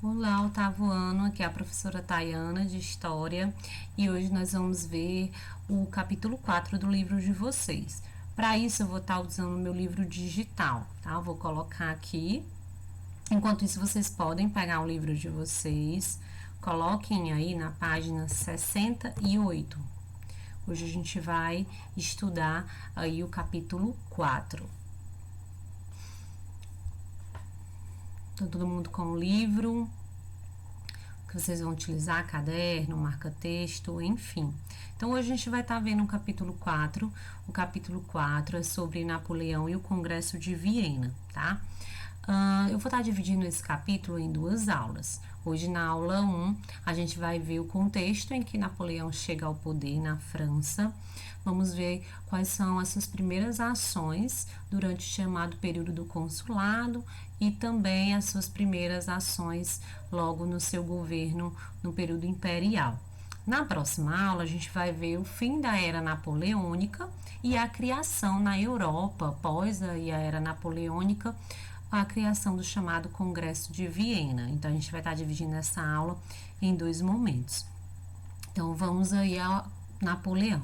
Olá, oitavo ano, aqui é a professora Tayana de História e hoje nós vamos ver o capítulo 4 do livro de vocês. Para isso eu vou estar usando o meu livro digital, tá? Eu vou colocar aqui. Enquanto isso vocês podem pegar o livro de vocês, coloquem aí na página 68. Hoje a gente vai estudar aí o capítulo 4. Então, todo mundo com o livro, que vocês vão utilizar, caderno, marca-texto, enfim. Então, hoje a gente vai estar vendo o capítulo 4. O capítulo 4 é sobre Napoleão e o Congresso de Viena, tá? Eu vou estar dividindo esse capítulo em duas aulas. Hoje, na aula 1, a gente vai ver o contexto em que Napoleão chega ao poder na França. Vamos ver quais são as suas primeiras ações durante o chamado período do consulado e também as suas primeiras ações logo no seu governo no período imperial. Na próxima aula, a gente vai ver o fim da Era Napoleônica e a criação na Europa, após a Era Napoleônica, a criação do chamado Congresso de Viena. Então, a gente vai estar dividindo essa aula em dois momentos. Então, vamos aí a Napoleão.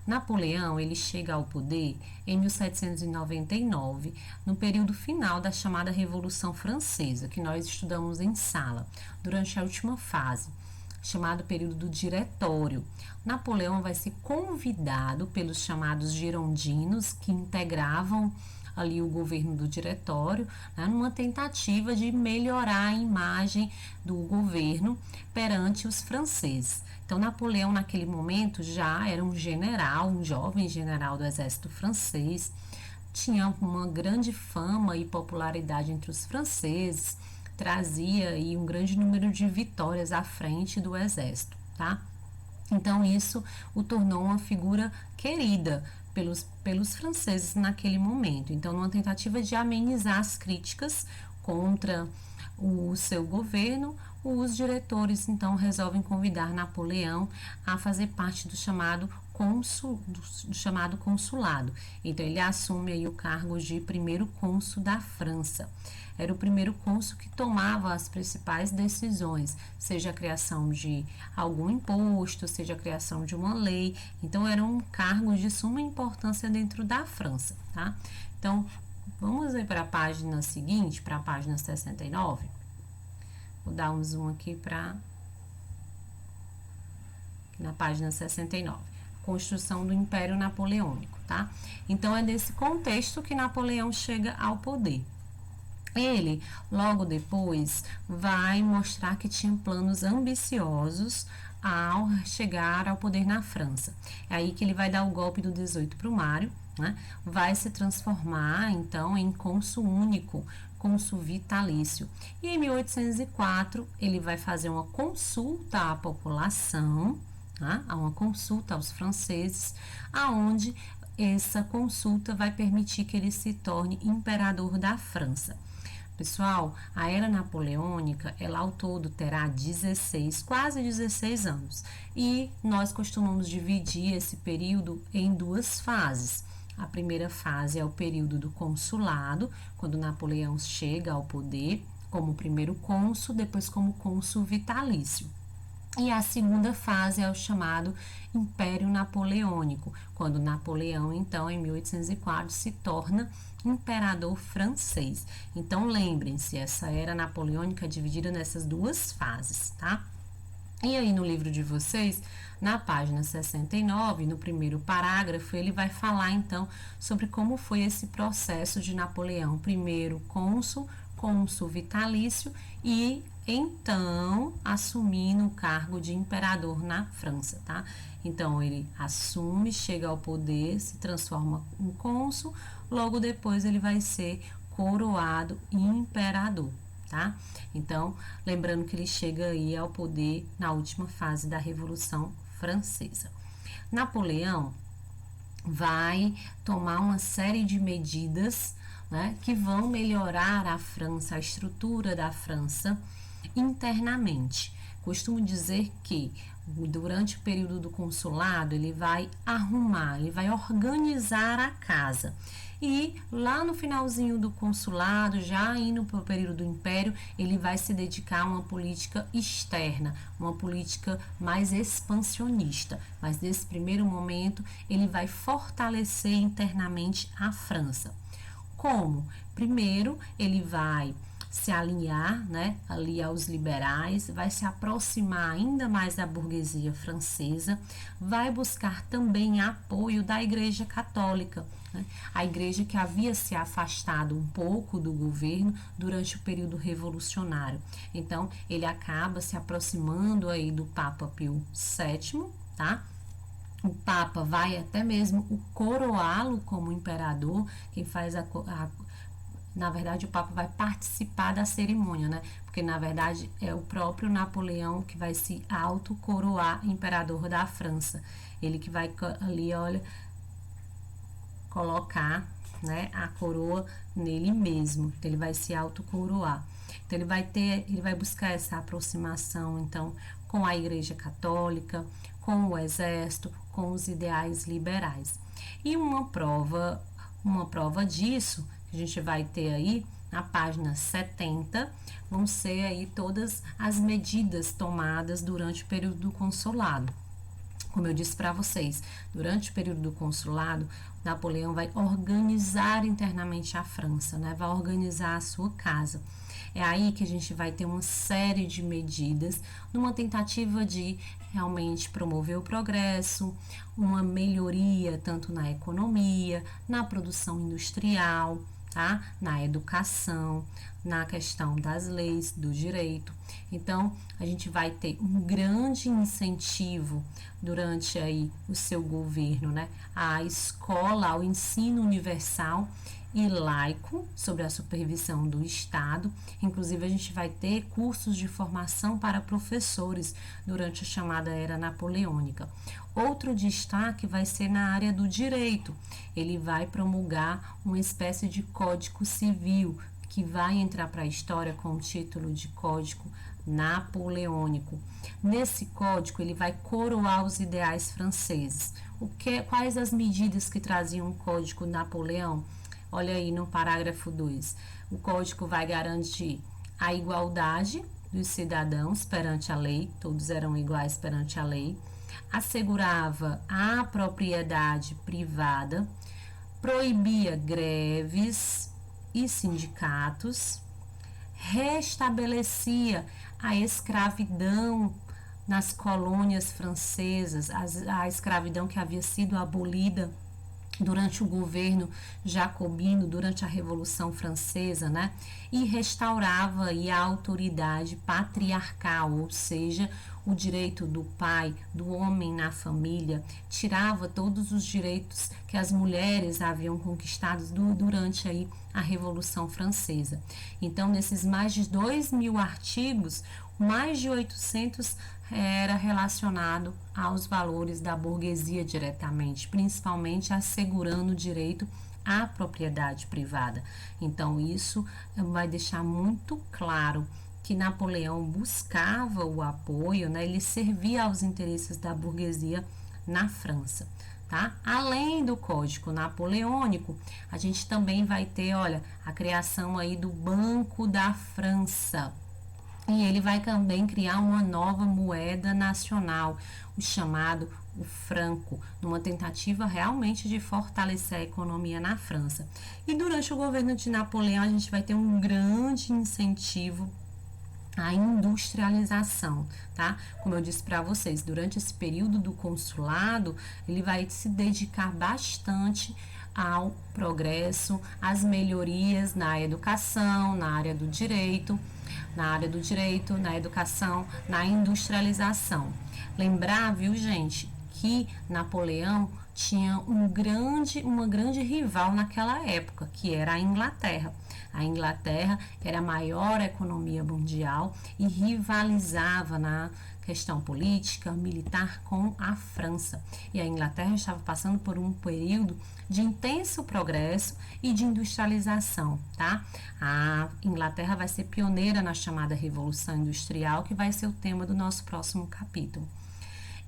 Napoleão, ele chega ao poder em 1799, no período final da chamada Revolução Francesa, que nós estudamos em sala, durante a última fase, chamado período do Diretório. Napoleão vai ser convidado pelos chamados girondinos, que integravam ali o governo do Diretório, né, numa tentativa de melhorar a imagem do governo perante os franceses. Então, Napoleão, naquele momento, já era um general, um jovem general do exército francês, tinha uma grande fama e popularidade entre os franceses, trazia aí um grande número de vitórias à frente do exército, tá? Então, isso o tornou uma figura querida pelos franceses naquele momento. Então, numa tentativa de amenizar as críticas contra o seu governo, os diretores então resolvem convidar Napoleão a fazer parte do chamado consulado. Então, ele assume aí o cargo de primeiro cônsul da França. Era o primeiro cônsul que tomava as principais decisões, seja a criação de algum imposto, seja a criação de uma lei. Então, era um cargo de suma importância dentro da França, tá? Então, vamos aí para a página seguinte, para a página 69. Vou dar um zoom aqui para na página 69. Construção do Império Napoleônico, tá? Então, é nesse contexto que Napoleão chega ao poder. Ele, logo depois, vai mostrar que tinha planos ambiciosos ao chegar ao poder na França. É aí que ele vai dar o golpe do 18 Brumário, né? Vai se transformar, então, em cônsul único, cônsul vitalício. E em 1804, ele vai fazer uma consulta à população, tá? Uma consulta aos franceses, aonde essa consulta vai permitir que ele se torne imperador da França. Pessoal, a Era Napoleônica, ela ao todo terá 16, quase 16 anos. E nós costumamos dividir esse período em duas fases. A primeira fase é o período do consulado, quando Napoleão chega ao poder como primeiro cônsul, depois como cônsul vitalício. E a segunda fase é o chamado Império Napoleônico, quando Napoleão, então, em 1804, se torna imperador francês. Então, lembrem-se, essa era napoleônica é dividida nessas duas fases, tá? E aí, no livro de vocês, na página 69, no primeiro parágrafo, ele vai falar, então, sobre como foi esse processo de Napoleão, primeiro cônsul, cônsul vitalício e então assumindo o cargo de imperador na França, tá? Então ele assume, chega ao poder, se transforma em cônsul, logo depois ele vai ser coroado imperador, tá? Então, lembrando que ele chega aí ao poder na última fase da Revolução Francesa. Napoleão vai tomar uma série de medidas, né, que vão melhorar a França, a estrutura da França internamente. Costumo dizer que durante o período do consulado ele vai arrumar, ele vai organizar a casa. E lá no finalzinho do consulado, já indo para o período do império, ele vai se dedicar a uma política externa, uma política mais expansionista. Mas nesse primeiro momento, ele vai fortalecer internamente a França. Como? Primeiro, ele vai se alinhar, né, ali aos liberais, vai se aproximar ainda mais da burguesia francesa, vai buscar também apoio da Igreja Católica, né, a igreja que havia se afastado um pouco do governo durante o período revolucionário. Então, ele acaba se aproximando aí do Papa Pio VII, tá? O Papa vai até mesmo o coroá-lo como imperador, quem faz na verdade, o Papa vai participar da cerimônia, né? Porque, na verdade, é o próprio Napoleão que vai se autocoroar imperador da França. Ele que vai ali, olha, colocar, né, a coroa nele mesmo. Então, ele vai se autocoroar. Então, ele vai buscar essa aproximação, então, com a Igreja Católica, com o Exército, com os ideais liberais. E uma prova disso que a gente vai ter aí na página 70, vão ser aí todas as medidas tomadas durante o período do consulado. Como eu disse para vocês, durante o período do consulado, Napoleão vai organizar internamente a França, né? Vai organizar a sua casa. É aí que a gente vai ter uma série de medidas numa tentativa de realmente promover o progresso, uma melhoria tanto na economia, na produção industrial, tá? Na educação, na questão das leis, do direito. Então, a gente vai ter um grande incentivo durante aí o seu governo, né? À escola, ao ensino universal e laico, sob a supervisão do Estado. Inclusive, a gente vai ter cursos de formação para professores durante a chamada Era Napoleônica. Outro destaque vai ser na área do direito. Ele vai promulgar uma espécie de código civil, que vai entrar para a história com o título de Código Napoleônico. Nesse código, ele vai coroar os ideais franceses. Quais as medidas que traziam o Código Napoleão? Olha aí no parágrafo 2. O código vai garantir a igualdade dos cidadãos perante a lei, todos eram iguais perante a lei, assegurava a propriedade privada, proibia greves e sindicatos, restabelecia a escravidão nas colônias francesas, a escravidão que havia sido abolida durante o governo jacobino, durante a Revolução Francesa, né? E restaurava aí a autoridade patriarcal, ou seja, o direito do pai, do homem na família, tirava todos os direitos que as mulheres haviam conquistado durante aí a Revolução Francesa. Então, nesses mais de 2.000 artigos, mais de 800 era relacionado aos valores da burguesia diretamente, principalmente assegurando o direito à propriedade privada. Então, isso vai deixar muito claro que Napoleão buscava o apoio, né? Ele servia aos interesses da burguesia na França. Tá? Além do Código Napoleônico, a gente também vai ter, olha, a criação aí do Banco da França. E ele vai também criar uma nova moeda nacional, o chamado o franco, numa tentativa realmente de fortalecer a economia na França. E durante o governo de Napoleão, a gente vai ter um grande incentivo à industrialização, tá? Como eu disse para vocês, durante esse período do consulado, ele vai se dedicar bastante ao progresso, às melhorias na educação, na área do direito, na educação, na industrialização. Lembrar, viu, gente, que Napoleão tinha uma grande rival naquela época, que era a Inglaterra. A Inglaterra era a maior economia mundial e rivalizava na questão política, militar com a França. E a Inglaterra estava passando por um período de intenso progresso e de industrialização, tá? A Inglaterra vai ser pioneira na chamada Revolução Industrial, que vai ser o tema do nosso próximo capítulo.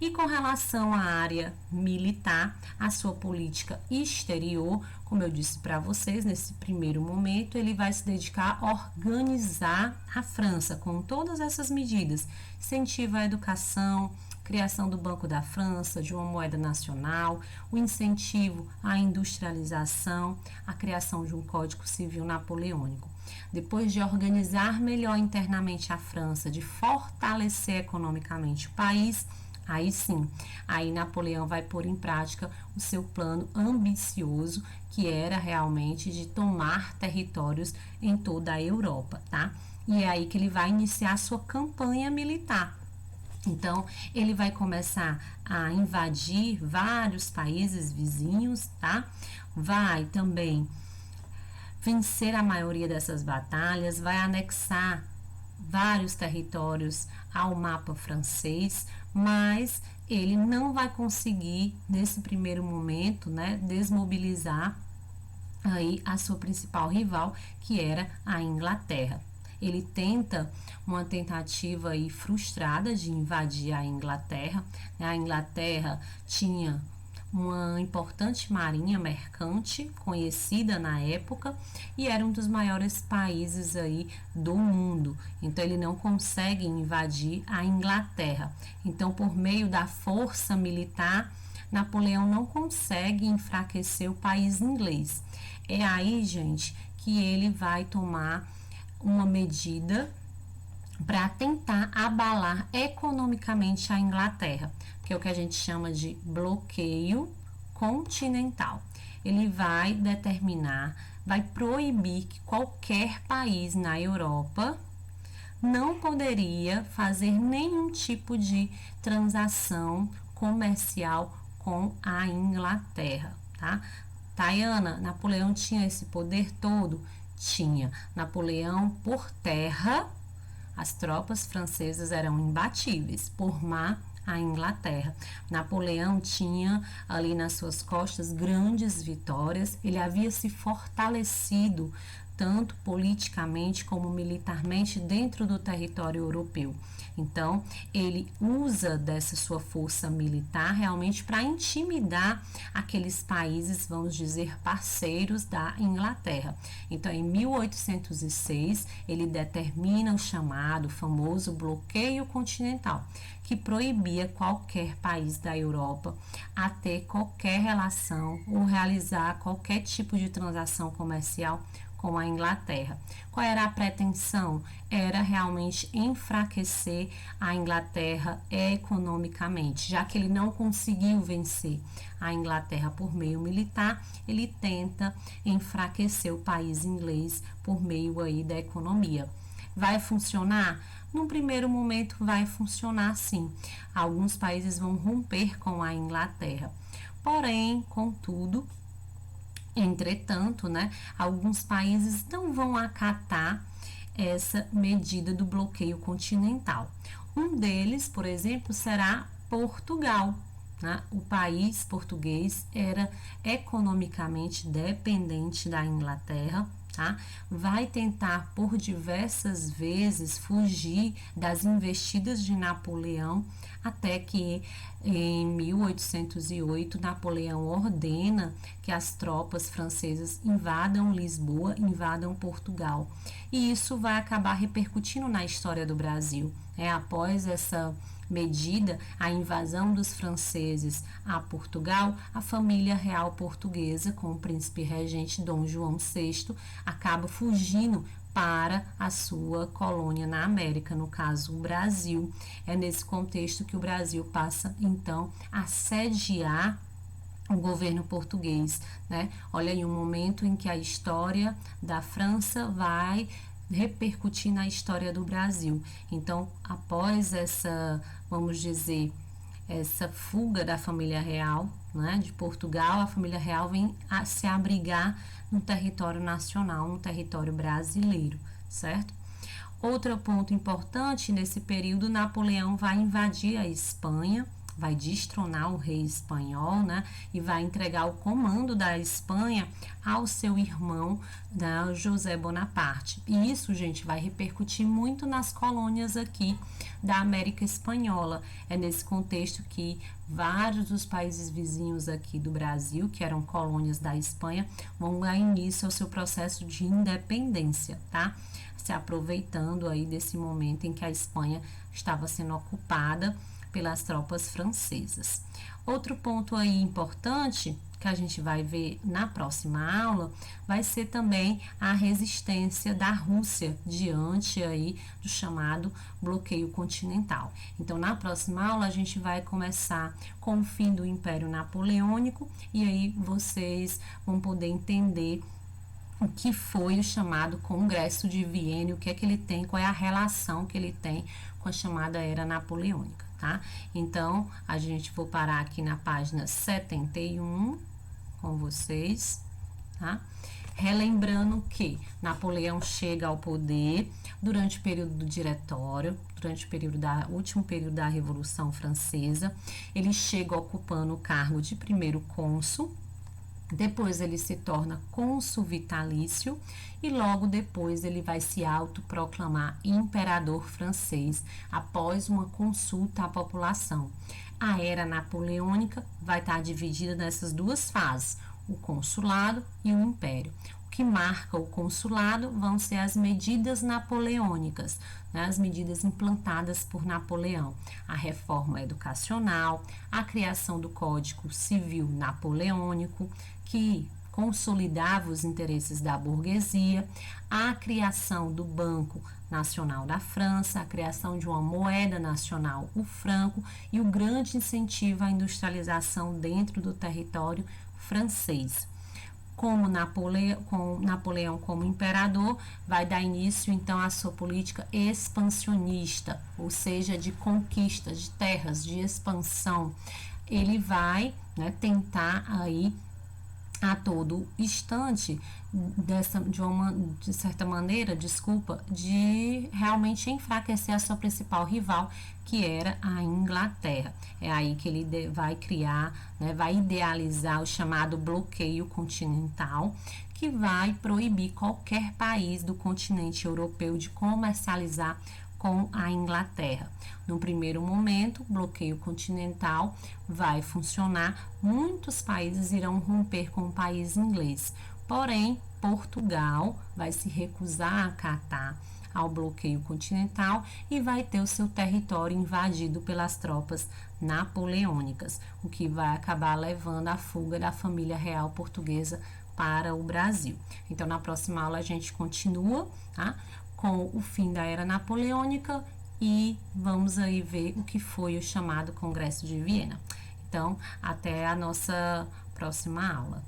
E com relação à área militar, a sua política exterior, como eu disse para vocês, nesse primeiro momento, ele vai se dedicar a organizar a França com todas essas medidas: incentivo à educação, criação do Banco da França, de uma moeda nacional, o incentivo à industrialização, a criação de um Código Civil napoleônico. Depois de organizar melhor internamente a França, de fortalecer economicamente o país, aí sim, aí Napoleão vai pôr em prática o seu plano ambicioso, que era realmente de tomar territórios em toda a Europa, tá? E é aí que ele vai iniciar a sua campanha militar. Então, ele vai começar a invadir vários países vizinhos, tá? Vai também vencer a maioria dessas batalhas, vai anexar vários territórios ao mapa francês, mas ele não vai conseguir, nesse primeiro momento, né, desmobilizar aí a sua principal rival, que era a Inglaterra. Ele tenta uma tentativa aí frustrada de invadir a Inglaterra. A Inglaterra tinha uma importante marinha mercante, conhecida na época, e era um dos maiores países aí do mundo. Então ele não consegue invadir a Inglaterra. Então, por meio da força militar, Napoleão não consegue enfraquecer o país inglês. É aí, gente, que ele vai tomar uma medida para tentar abalar economicamente a Inglaterra, que é o que a gente chama de bloqueio continental. Ele vai determinar, vai proibir que qualquer país na Europa não poderia fazer nenhum tipo de transação comercial com a Inglaterra, tá? Tayana, Napoleão tinha esse poder todo? Tinha. Napoleão, por terra, as tropas francesas eram imbatíveis, por mar, a Inglaterra. Napoleão tinha ali nas suas costas grandes vitórias, ele havia se fortalecido tanto politicamente como militarmente dentro do território europeu. Então, ele usa dessa sua força militar realmente para intimidar aqueles países, vamos dizer, parceiros da Inglaterra. Então, em 1806, ele determina o chamado famoso bloqueio continental, que proibia qualquer país da Europa a ter qualquer relação ou realizar qualquer tipo de transação comercial com a Inglaterra. Qual era a pretensão? Era realmente enfraquecer a Inglaterra economicamente, já que ele não conseguiu vencer a Inglaterra por meio militar, ele tenta enfraquecer o país inglês por meio aí da economia. Vai funcionar? Num primeiro momento vai funcionar sim. Alguns países vão romper com a Inglaterra. Porém, contudo, entretanto, né, alguns países não vão acatar essa medida do bloqueio continental. Um deles, por exemplo, será Portugal. Né? O país português era economicamente dependente da Inglaterra. Tá? Vai tentar por diversas vezes fugir das investidas de Napoleão, até que em 1808 Napoleão ordena que as tropas francesas invadam Lisboa, invadam Portugal. E isso vai acabar repercutindo na história do Brasil. Após essa medida, a invasão dos franceses a Portugal, a família real portuguesa, com o príncipe regente Dom João VI, acaba fugindo para a sua colônia na América, no caso o Brasil. É nesse contexto que o Brasil passa então a sediar o governo português, né? Olha aí um momento em que a história da França vai repercutir na história do Brasil. Então, após essa, vamos dizer, essa fuga da família real, né, de Portugal, a família real vem a se abrigar no território nacional, no território brasileiro, certo? Outro ponto importante, nesse período, Napoleão vai invadir a Espanha, vai destronar o rei espanhol, né, e vai entregar o comando da Espanha ao seu irmão, né, José Bonaparte. E isso, gente, vai repercutir muito nas colônias aqui da América Espanhola. É nesse contexto que vários dos países vizinhos aqui do Brasil, que eram colônias da Espanha, vão dar início ao seu processo de independência, tá? Se aproveitando aí desse momento em que a Espanha estava sendo ocupada pelas tropas francesas. Outro ponto aí importante que a gente vai ver na próxima aula vai ser também a resistência da Rússia diante aí do chamado bloqueio continental. Então, na próxima aula a gente vai começar com o fim do Império Napoleônico e aí vocês vão poder entender o que foi o chamado Congresso de Viena, o que é que ele tem, qual é a relação que ele tem com a chamada Era Napoleônica, tá? Então, a gente vou parar aqui na página 71 com vocês, tá? Relembrando que Napoleão chega ao poder durante o período do Diretório, durante o último período da Revolução Francesa. Ele chega ocupando o cargo de primeiro cônsul. Depois ele se torna cônsul vitalício e logo depois ele vai se autoproclamar imperador francês após uma consulta à população. A era napoleônica vai estar dividida nessas duas fases, o consulado e o império. O que marca o consulado vão ser as medidas napoleônicas, né, as medidas implantadas por Napoleão, a reforma educacional, a criação do Código Civil Napoleônico, que consolidava os interesses da burguesia, a criação do Banco Nacional da França, a criação de uma moeda nacional, o franco, e o grande incentivo à industrialização dentro do território francês. Com Napoleão como imperador, vai dar início então à sua política expansionista, ou seja, de conquista de terras, de expansão. Ele vai, né, tentar aí a todo instante, de certa maneira, de realmente enfraquecer a sua principal rival, que era a Inglaterra. É aí que ele vai criar, né, vai idealizar o chamado bloqueio continental, que vai proibir qualquer país do continente europeu de comercializar com a Inglaterra. No primeiro momento, o bloqueio continental vai funcionar, muitos países irão romper com o país inglês, porém, Portugal vai se recusar a acatar ao bloqueio continental e vai ter o seu território invadido pelas tropas napoleônicas, o que vai acabar levando à fuga da família real portuguesa para o Brasil. Então, na próxima aula a gente continua, tá, com o fim da Era Napoleônica e vamos aí ver o que foi o chamado Congresso de Viena. Então, até a nossa próxima aula.